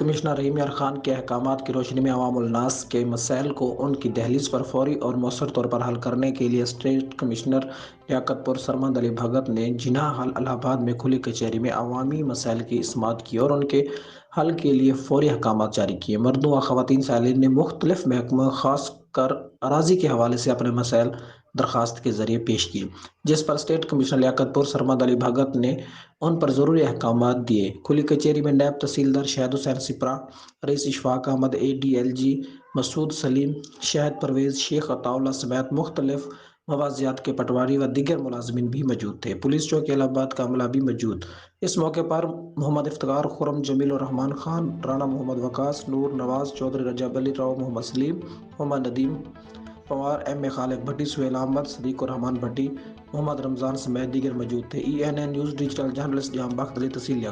Commissioner رحیم یار خان کے احکامات کی روشنی میں عوام الناس کے مسائل کو ان کی دہلیز پر فوری اور مؤثر طور پر حل کرنے کے لیے اسٹیٹ کمشنر لیاقت پور سرمد علی بھگت نے جناح الہ آباد میں کھلی کچہری میں عوامی مسائل کی سماعت کی اور ان کے حل کے لیے فوری احکامات جاری کیے۔ مردوں و خواتین سائلین نے مختلف محکموں خاص کر اراضی کے حوالے سے اپنے مسائل درخواست کے ذریعے پیش کیے، جس پر اسٹیٹ کمشنر لیاقت پور سرمد علی بھگت نے ان پر ضروری احکامات دیے۔ کھلی کچہری میں نیب تحصیلدار شہد حسین سپرا، رئیس اشفاق احمد، ADLG مسعود سلیم، شہد پرویز، شیخ عطا اللہ سمیت مختلف موضوعات کے پٹواری و دیگر ملازمین بھی موجود تھے۔ پولیس چوکی الہ آباد کا عملہ بھی موجود۔ اس موقع پر محمد افتخار، خرم جمیل الرحمان خان، رانا محمد وقاص، نور نواز چودھری، رجب علی راؤ، محمد سلیم، محمد ندیم پوار، MA خالق بھٹی، سہیل احمد، صدیق الرحمان بھٹی، محمد رمضان سمیت دیگر موجود تھے۔ ENN نیوز ڈیجیٹل جرنلسٹ جام بخت علی، تحصیل لیاقت